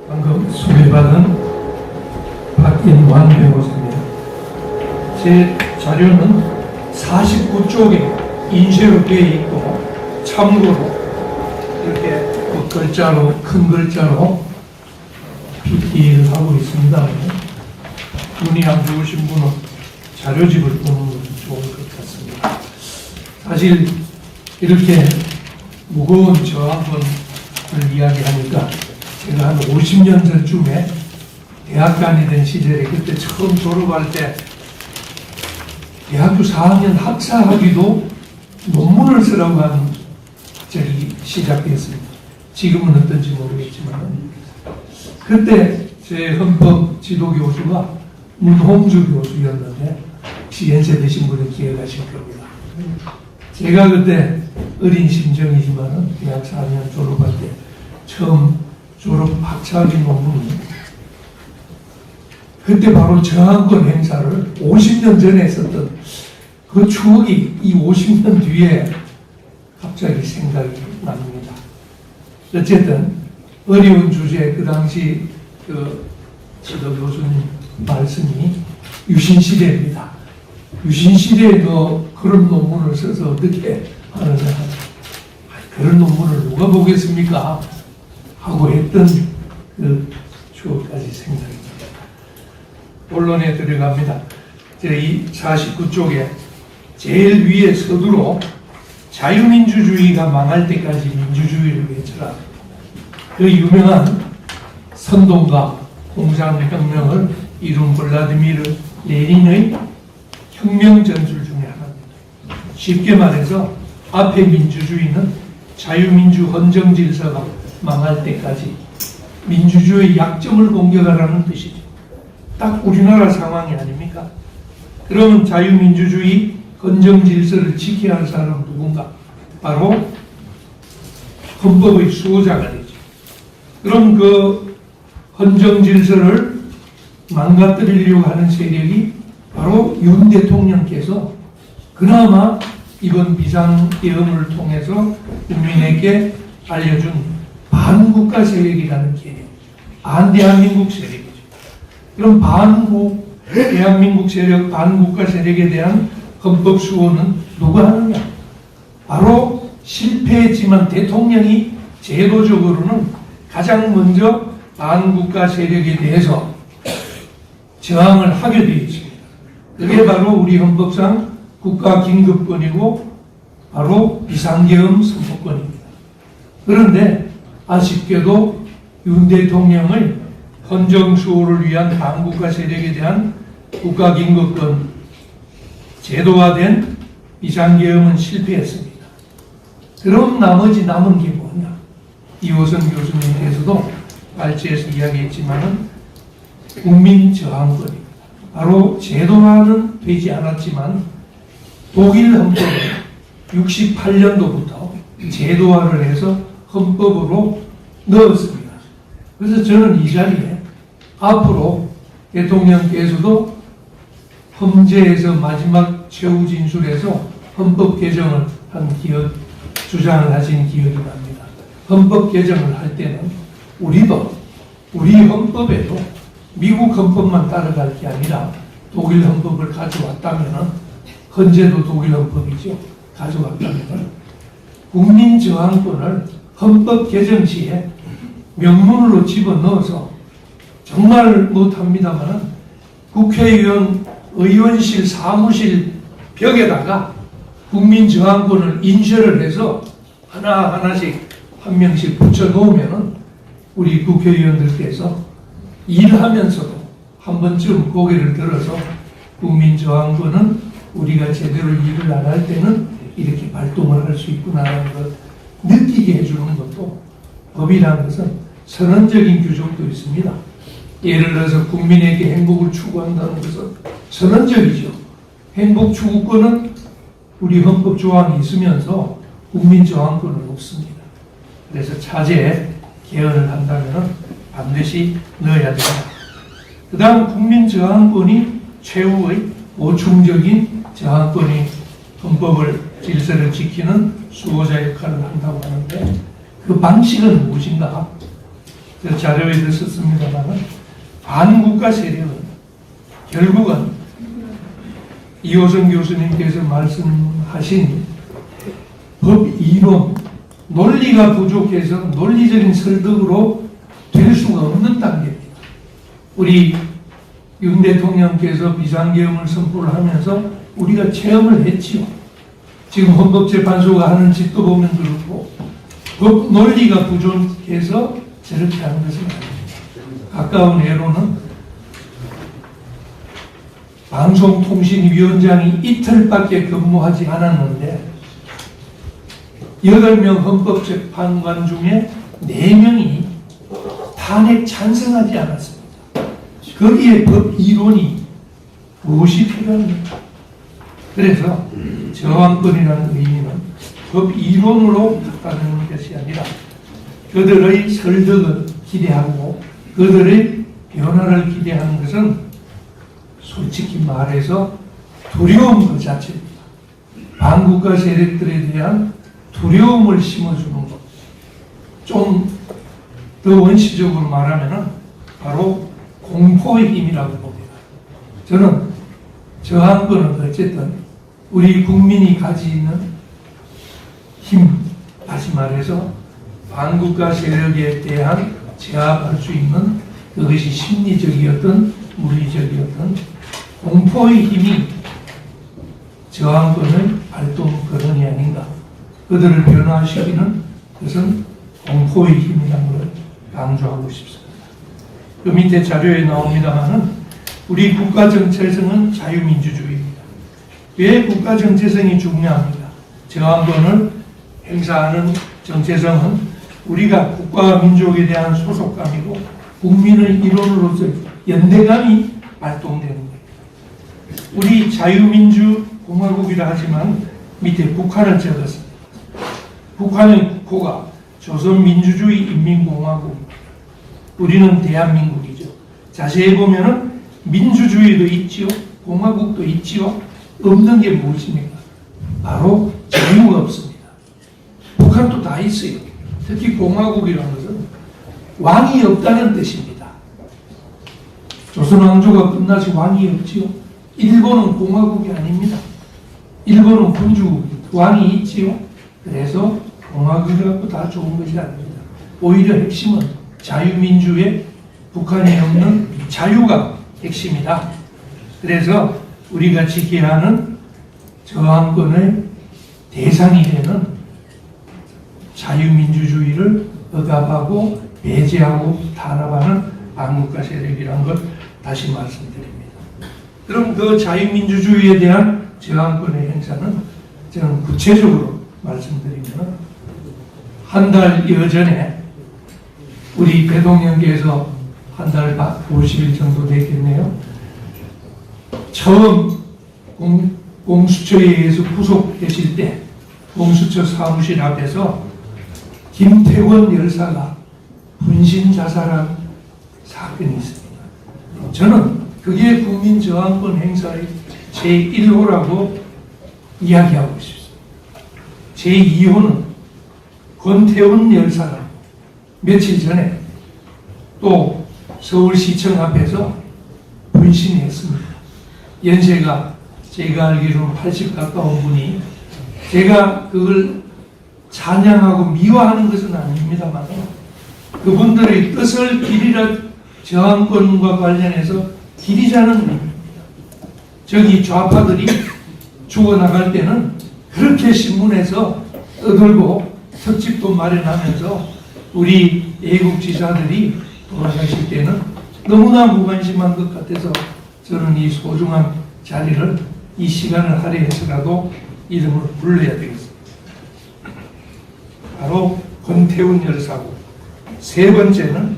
방금 소개받은 박인환 변호사입니다. 제 자료는 49쪽에 인쇄로 되어 있고, 참고로 이렇게 글자로, 큰 글자로 PP를 하고 있습니다. 눈이 안 좋으신 분은 자료집을 보는 것이 좋을 것 같습니다. 사실 이렇게 무거운 저항권을 이야기하니까 제가 한 50년 전쯤에 대학 다니던 시절에 그때 처음 졸업할 때 대학교 4학년 학사학위도 논문을 쓰라고 하는 적이 시작됐습니다. 지금은 어떤지 모르겠지만 그때 제 헌법 지도 교수가 문홍주 교수였는데 혹시 연세 드신 분은 기억하실 겁니다. 제가 그때 어린 심정이지만 대학 4학년 졸업할 때 처음 졸업 학사학위 논문이 그때 바로 저항권 행사를 50년 전에 했었던 그 추억이 이 50년 뒤에 갑자기 생각이 납니다. 어쨌든 어려운 주제, 그 당시 그 지도 교수님 말씀이 유신시대입니다. 유신시대에도 그런 논문을 써서 어떻게 하느냐. 그런 논문을 누가 보겠습니까? 하고 했던 그 추억까지 생각이 납니다. 본론에 들어갑니다. 이 49쪽에 제일 위에 서두로 자유민주주의가 망할 때까지 민주주의를 외쳐라. 그 유명한 선동과 공산혁명을 이룬 블라디미르 레닌의 혁명 전술 중에 하나입니다. 쉽게 말해서 앞에 민주주의는 자유민주 헌정 질서가 망할 때까지 민주주의의 약점을 공격하라는 뜻이죠. 딱 우리나라 상황이 아닙니까? 그러면 자유민주주의 헌정 질서를 지켜야 할 사람은 누군가? 바로 헌법의 수호자가 되죠. 그럼 그 헌정 질서를 망가뜨리려고 하는 세력이 바로 윤 대통령께서 그나마 이번 비상계엄을 통해서 국민에게 알려준 반국가 세력이라는 개념, 반대한민국 세력이죠. 그럼 대한민국 세력, 반국가 세력에 대한 헌법 수호는 누가 하느냐? 바로 실패했지만 대통령이 제도적으로는 가장 먼저 반국가 세력에 대해서 저항을 하게 되어 있습니다. 그게 바로 우리 헌법상 국가긴급권이고 바로 비상계엄 선포권입니다. 그런데 아쉽게도 윤 대통령의 헌정 수호를 위한 반국가 세력에 대한 국가긴급권 제도화된 비상계엄은 실패했습니다. 그럼 나머지 남은 게 뭐냐? 이호선 교수님께서도 발제해서 이야기했지만은 국민저항권입니다. 바로 제도화는 되지 않았지만 독일 헌법을 68년도부터 제도화를 해서 헌법으로 넣었습니다. 그래서 저는 이 자리에 앞으로 대통령께서도 헌재에서 마지막 최후 진술에서 헌법 개정을 한 주장을 하신 기억이 납니다. 헌법 개정을 할 때는 우리도 우리 헌법에도 미국 헌법만 따라갈 게 아니라 독일 헌법을 가져왔다면 헌재도 독일 헌법이죠. 가져왔다면 국민 저항권을 헌법 개정 시에 명문으로 집어넣어서 정말 못합니다만 국회의원 의원실 사무실 벽에다가 국민 저항권을 인쇄를 해서 하나하나씩 한 명씩 붙여 놓으면은 우리 국회의원들께서 일하면서도 한 번쯤 고개를 들어서 국민 저항권은 우리가 제대로 일을 안 할 때는 이렇게 발동을 할 수 있구나라는 걸 느끼게 해주는 것도 법이라는 것은 선언적인 규정도 있습니다. 예를 들어서 국민에게 행복을 추구한다는 것은 선언적이죠. 행복 추구권은 우리 헌법 조항이 있으면서 국민 저항권은 없습니다. 그래서 차제에 개헌을 한다면 반드시 넣어야 됩니다. 그 다음 국민 저항권이 최후의 보충적인 저항권이 헌법을 질서를 지키는 수호자 역할을 한다고 하는데 그 방식은 무엇인가? 저 자료에도 썼습니다만 반국가 세력은 결국은 이호성 교수님께서 말씀하신 법 이론, 논리가 부족해서 논리적인 설득으로 될 수가 없는 단계입니다. 우리 윤 대통령께서 비상계엄을 선포를 하면서 우리가 체험을 했지요. 지금 헌법재판소가 하는 짓도 보면 그렇고 법 논리가 부족해서 저렇게 하는 것은 아닙니다. 가까운 예로는 방송통신위원장이 이틀밖에 근무하지 않았는데 8명 헌법재판관 중에 4명이 탄핵 찬성하지 않았습니다. 거기에 법 이론이 무엇이 필요합니까? 그래서 저항권이라는 의미는 법 이론으로 갖다는 것이 아니라 그들의 설득을 기대하고 그들의 변화를 기대하는 것은 솔직히 말해서 두려움 그 자체입니다. 반국가 세력들에 대한 두려움을 심어주는 것. 좀 더 원시적으로 말하면 바로 공포의 힘이라고 봅니다. 저는 저항권은 어쨌든 우리 국민이 가지는 힘, 다시 말해서 반국가 세력에 대한 제압할 수 있는 그것이 심리적이었던 물리적이었던 공포의 힘이 저항권의 발동 근원이 아닌가. 그들을 변화시키는 것은 공포의 힘이라는 걸 강조하고 싶습니다. 그 밑에 자료에 나옵니다만은 우리 국가 정체성은 자유민주주의입니다. 왜 국가 정체성이 중요합니까? 저항권을 행사하는 정체성은 우리가 국가와 민족에 대한 소속감이고 국민의 일원으로서 연대감이 발동되는 겁니다. 우리 자유민주공화국이라 하지만 밑에 북한을 적었습니다. 북한의 국호가 조선민주주의인민공화국, 우리는 대한민국이죠. 자세히 보면은 민주주의도 있지요, 공화국도 있지요. 없는 게 무엇입니까? 바로 자유가 없습니다. 북한도 다 있어요. 특히 공화국이라는 것은 왕이 없다는 뜻입니다. 조선왕조가 끝나서 왕이 없지요. 일본은 공화국이 아닙니다. 일본은 군주국입니다. 왕이 있지요. 그래서 공화국이라고 다 좋은 것이 아닙니다. 오히려 핵심은 자유민주의 북한에 없는 자유가 핵심이다. 그래서 우리가 지켜야 하는 저항권의 대상이 되는 자유민주주의를 억압하고 배제하고 탄압하는 반국가 세력이라는 걸 다시 말씀드립니다. 그럼 그 자유민주주의에 대한 저항권의 행사는 저는 구체적으로 말씀드리면 한 달여 전에 우리 대통령께서 한 달 50일 정도 됐겠네요. 처음 공수처에 의해서 구속되실 때 공수처 사무실 앞에서 김태원 열사가 분신 자살한 사건이 있습니다. 저는 그게 국민 저항권 행사의 제1호라고 이야기하고 싶습니다. 제2호는 권태훈 열사가 며칠 전에 또 서울시청 앞에서 분신했습니다. 연세가 제가 알기로는 80 가까운 분이, 제가 그걸 찬양하고 미화하는 것은 아닙니다만 그분들의 뜻을 기리라, 저항권과 관련해서 기리자는 의미입니다. 저기 좌파들이 죽어나갈 때는 그렇게 신문에서 떠들고 특집도 마련하면서 우리 애국지사들이 돌아가실 때는 너무나 무관심한 것 같아서 저는 이 소중한 자리를, 이 시간을 할애해서라도 이름을 불러야 되겠습니다. 바로 권태훈 열사고, 세 번째는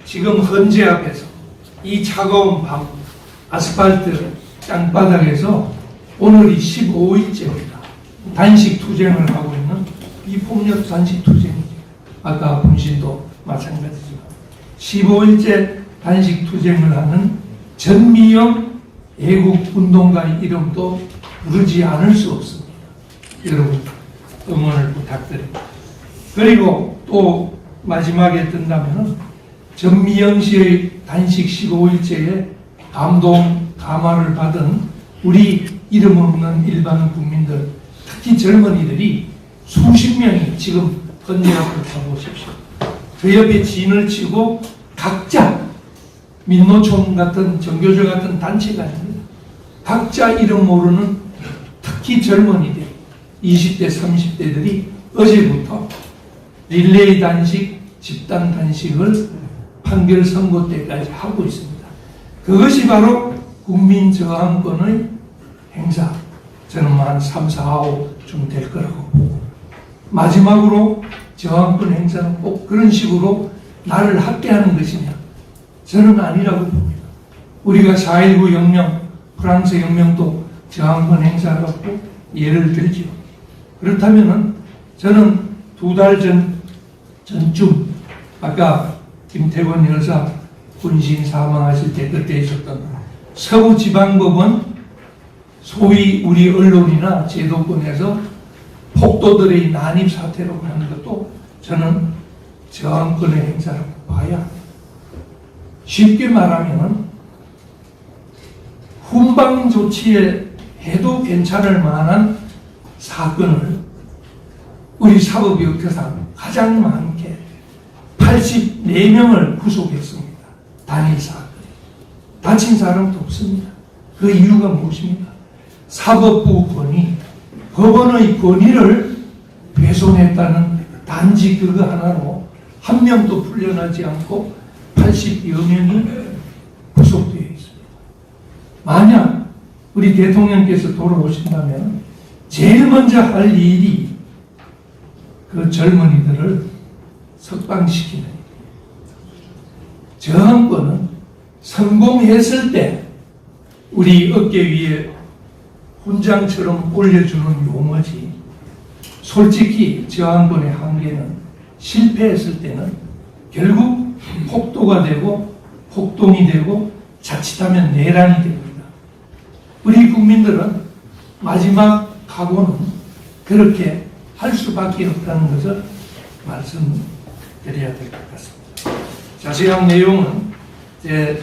지금 헌재 앞에서 이 차가운 밤 아스팔트 땅바닥에서 오늘이 15일째입니다. 단식 투쟁을 하고 있는 이 폭력 단식 투쟁이죠. 아까 분신도 마찬가지지만 15일째 단식 투쟁을 하는 전미영 애국운동가의 이름도 부르지 않을 수 없습니다. 여러분 응원을 부탁드립니다. 그리고 또 마지막에 뜬다면은 전미영 씨의 단식 15일째에 감동 감화를 받은 우리 이름 없는 일반 국민들, 특히 젊은이들이 수십 명이 지금 헌재 앞을 가보십시오. 그 옆에 진을 치고 각자 민노총 같은 정교조 같은 단체가 아닙니다. 각자 이름 모르는 특히 젊은이들 20대 30대들이 어제부터 릴레이 단식, 집단 단식을 판결 선고 때까지 하고 있습니다. 그것이 바로 국민 저항권의 행사. 저는 한 3, 4, 5쯤 될 거라고 보고, 마지막으로 저항권 행사는 꼭 그런 식으로 나를 학대하는 것이냐? 저는 아니라고 봅니다. 우리가 4.19 혁명, 프랑스 혁명도 저항권 행사라고 예를 들죠. 그렇다면은 저는 2달 전쯤 아까 김태권 여사 군신 사망하실 때 그때 있었던 서부지방법원 소위 우리 언론이나 제도권에서 폭도들의 난입 사태로 하는 것도 저는 저항권의 행사라고 봐야 합니다. 쉽게 말하면 훈방 조치에 해도 괜찮을 만한 사건을 우리 사법 역사상 가장 많게 84명을 구속했습니다. 단일 사건. 다친 사람도 없습니다. 그 이유가 무엇입니까? 사법부 권위, 법원의 권위를 훼손했다는 단지 그거 하나로 한 명도 풀려나지 않고 80여 명이 구속되어 있습니다. 만약 우리 대통령께서 돌아오신다면 제일 먼저 할 일이 그 젊은이들을 석방시키는 일입니다. 저항권은 성공했을 때 우리 어깨 위에 훈장처럼 올려주는 용어지, 솔직히 저항권의 한계는 실패했을 때는 결국 폭도가 되고 폭동이 되고 자칫하면 내란이 됩니다. 우리 국민들은 마지막 각오는 그렇게 할 수밖에 없다는 것을 말씀드려야 될 것 같습니다. 자세한 내용은 제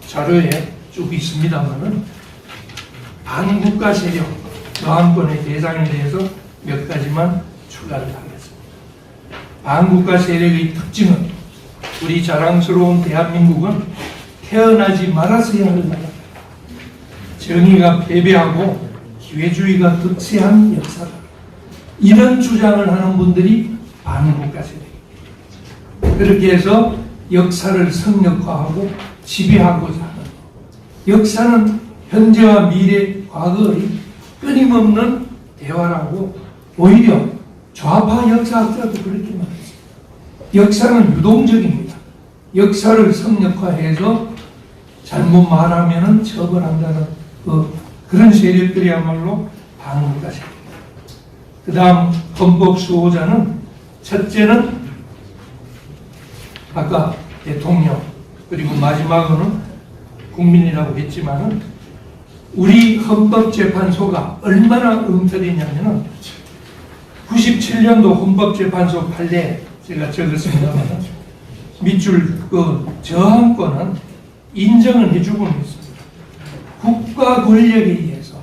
자료에 쭉 있습니다만은 반국가 세력 저항권의 대상에 대해서 몇 가지만 추가를 하겠습니다. 반국가 세력의 특징은 우리 자랑스러운 대한민국은 태어나지 말았어야 할 나라, 정의가 패배하고 기회주의가 득세한 역사다. 이런 주장을 하는 분들이 반국가 세력입니다. 그렇게 해서 역사를 성역화하고 지배하고자 하는, 역사는 현재와 미래, 과거의 끊임없는 대화라고 오히려 좌파 역사학자도 그렇게 말했습니다. 역사는 유동적입니다. 역사를 성역화해서 잘못 말하면 처벌한다는 그런 세력들이야말로 반국가 세력입니다. 그 다음 헌법 수호자는 첫째는 아까 대통령 그리고 마지막으로는 국민이라고 했지만은 우리 헌법재판소가 얼마나 엉터리냐면은 97년도 헌법재판소 판례 제가 적었습니다만 밑줄 그 저항권은 인정을 해주고는 있습니다. 국가 권력에 의해서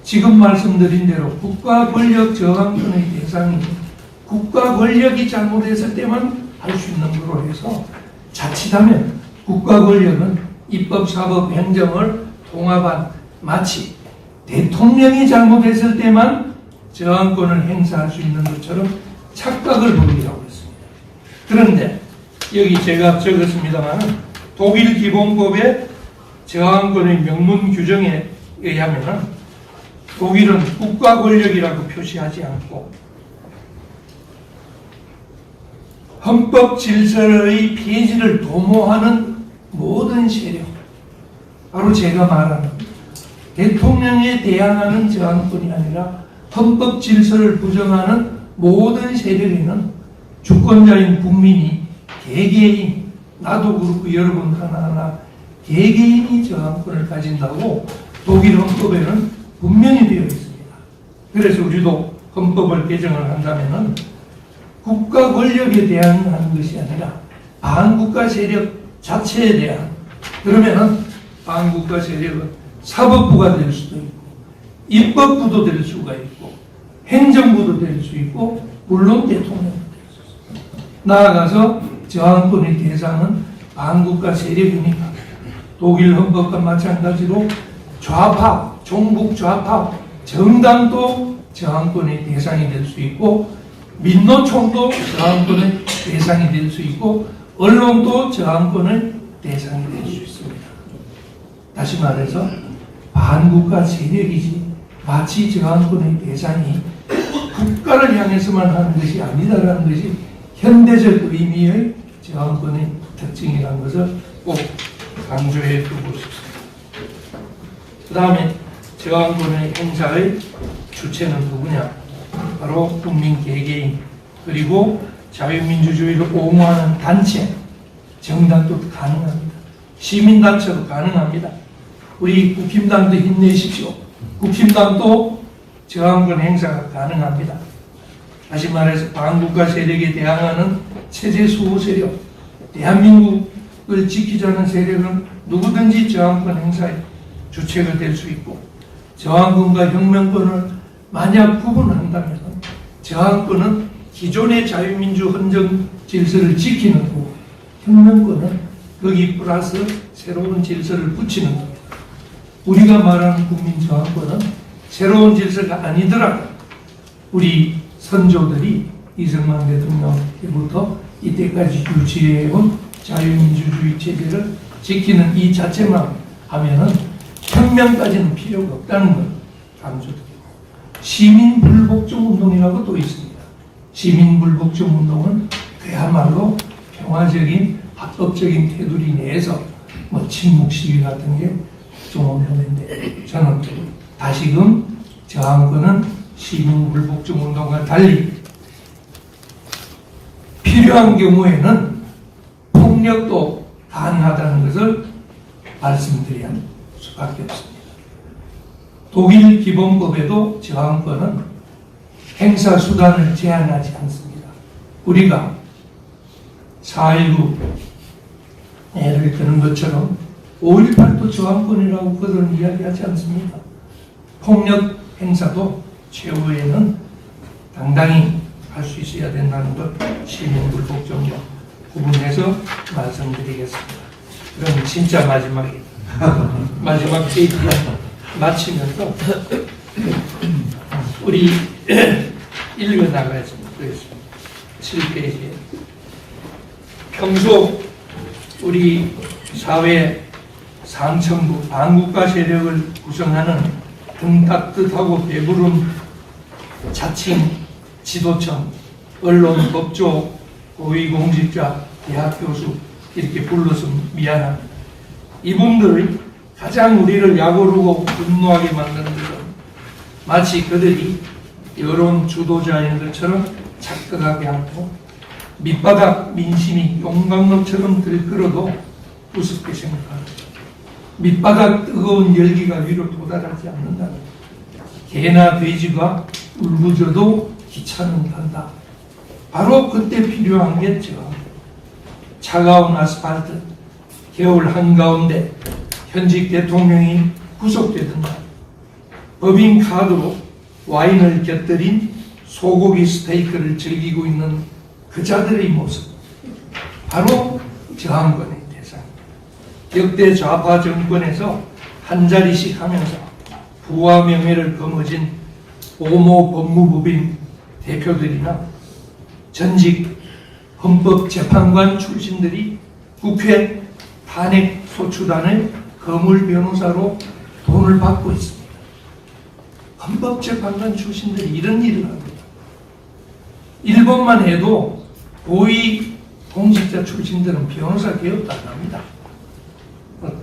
지금 말씀드린 대로 국가 권력 저항권의 대상이 국가 권력이 잘못했을 때만 할 수 있는 거로 해서 자칫하면 국가 권력은 입법, 사법, 행정을 통합한 마치 대통령이 잘못했을 때만 저항권을 행사할 수 있는 것처럼 착각을 보이라고 했습니다. 그런데 여기 제가 적었습니다만 독일 기본법의 저항권의 명문 규정에 의하면 독일은 국가 권력이라고 표시하지 않고 헌법 질서의 폐지를 도모하는 모든 세력, 바로 제가 말하는 대통령에 대항하는 저항권이 아니라 헌법 질서를 부정하는 모든 세력에는 주권자인 국민이 개개인, 나도 그렇고 여러분 하나하나 개개인이 저항권을 가진다고 독일 헌법에는 분명히 되어 있습니다. 그래서 우리도 헌법을 개정을 한다면은 국가 권력에 대한 하는 것이 아니라 반국가 세력 자체에 대한, 그러면은 반국가 세력은 사법부가 될 수도 있고 입법부도 될 수가 있고 행정부도 될 수 있고 물론 대통령도 될 수 있습니다. 나아가서 저항권의 대상은 반국가 세력이니까 독일 헌법과 마찬가지로 좌파, 종북 좌파 정당도 저항권의 대상이 될 수 있고 민노총도 저항권의 대상이 될 수 있고 언론도 저항권의 대상이 될 수 있습니다. 다시 말해서 반국가 세력이지 마치 저항권의 대상이 국가를 향해서만 하는 것이 아니다라는 것이 현대적 의미의 저항권의 특징이라는 것을 꼭 강조해 두고 싶습니다. 그 다음에 저항권의 행사의 주체는 누구냐? 바로 국민 개개인 그리고 자유민주주의를 옹호하는 단체, 정당도 가능합니다. 시민단체도 가능합니다. 우리 국힘당도 힘내십시오. 국힘당도 저항권 행사가 가능합니다. 다시 말해서 반국가 세력에 대항하는 체제 수호 세력, 대한민국을 지키자는 세력은 누구든지 저항권 행사의 주체가 될 수 있고 저항권과 혁명권을 만약 구분한다면 저항권은 기존의 자유민주 헌정 질서를 지키는 거고 혁명권은 거기 플러스 새로운 질서를 붙이는 겁니다. 우리가 말하는 국민 저항권은 새로운 질서가 아니더라도 우리 선조들이 이승만 대통령 때부터 이때까지 유지해온 자유민주주의 체제를 지키는 이 자체만 하면은 혁명까지는 필요가 없다는 걸 강조드립니다. 시민불복종 운동이라고 또 있습니다. 시민불복종 운동은 그야말로 평화적인 합법적인 테두리 내에서 뭐 침묵 시위 같은 게 종업형인데 저는 다시금 저항권은 시민불복종 운동과 달리 필요한 경우에는 폭력도 가능하다는 것을 말씀드려야 할 수밖에 없습니다. 독일 기본법에도 저항권은 행사 수단을 제한하지 않습니다. 우리가 4.19 예를 드는 것처럼 5.18도 저항권이라고 그들은 이야기하지 않습니다. 폭력 행사도 최후에는 당당히 할 수 있어야 된다는 것 시민불복종과 구분해서 말씀드리겠습니다. 그럼 진짜 마지막 페이지 마치면서 우리 읽어 나가겠습니다. 7페이지에 평소 우리 사회 상층부 반국가 세력을 구성하는 등 따뜻하고 배부른 자칭 지도청, 언론, 법조, 고위공직자, 대학 교수 이렇게 불러서 미안합니다. 이분들이 가장 우리를 약오르고 분노하게 만드는 것은 마치 그들이 여론 주도자인 것처럼 착각하게 하고 밑바닥 민심이 용광로처럼 들끓어도 우습게 생각하는 밑바닥 뜨거운 열기가 위로 도달하지 않는다는 개나 돼지가 울부짖어도 기차는 간다. 바로 그때 필요한 게 차가운 아스팔트, 겨울 한가운데 현직 대통령이 구속되던 날 법인 카드로 와인을 곁들인 소고기 스테이크를 즐기고 있는 그 자들의 모습, 바로 저항권의 대상. 역대 좌파 정권에서 한 자리씩 하면서 부와 명예를 거머쥔 오모 법무법인 대표들이나 전직 헌법재판관 출신들이 국회 탄핵 소추단의 거물 변호사로 돈을 받고 있습니다. 헌법재판관 출신들이 이런 일을 합니다. 일본만 해도 고위 공직자 출신들은 변호사 개업도 안 합니다.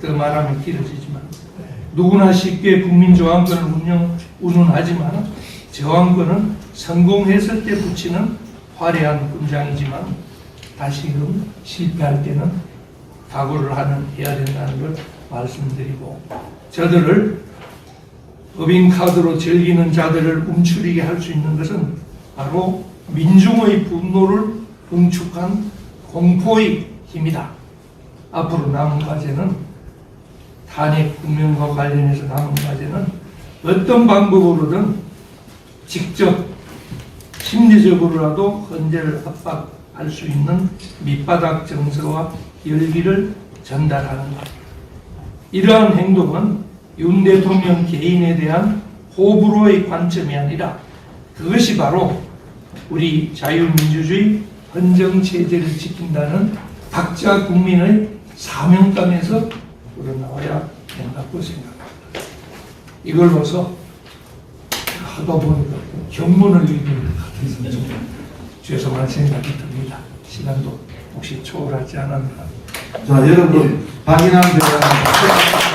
더 말하면 길어지지만 누구나 쉽게 국민저항권을 운운하지만 저항권은 성공했을 때 붙이는 화려한 군장이지만 다시금 실패할 때는 각오를 해야 된다는 걸 말씀드리고, 저들을 법인카드로 즐기는 자들을 움츠리게 할 수 있는 것은 바로 민중의 분노를 응축한 공포의 힘이다. 앞으로 남은 과제는, 탄핵 국면과 관련해서 남은 과제는 어떤 방법으로든 직접 심리적으로라도 헌재를 압박할 수 있는 밑바닥 정서와 열기를 전달하는 것. 이러한 행동은 윤 대통령 개인에 대한 호불호의 관점이 아니라 그것이 바로 우리 자유민주주의 헌정체제를 지킨다는 각자 국민의 사명감에서 우러나와야 된다고 생각합니다. 이걸로서 하다 보니까 경문을 읽는 것 같아서 좀 죄송한 생각이 듭니다. 시간도 혹시 초월하지 않았나. 자, 여러분, 박인환 대표님.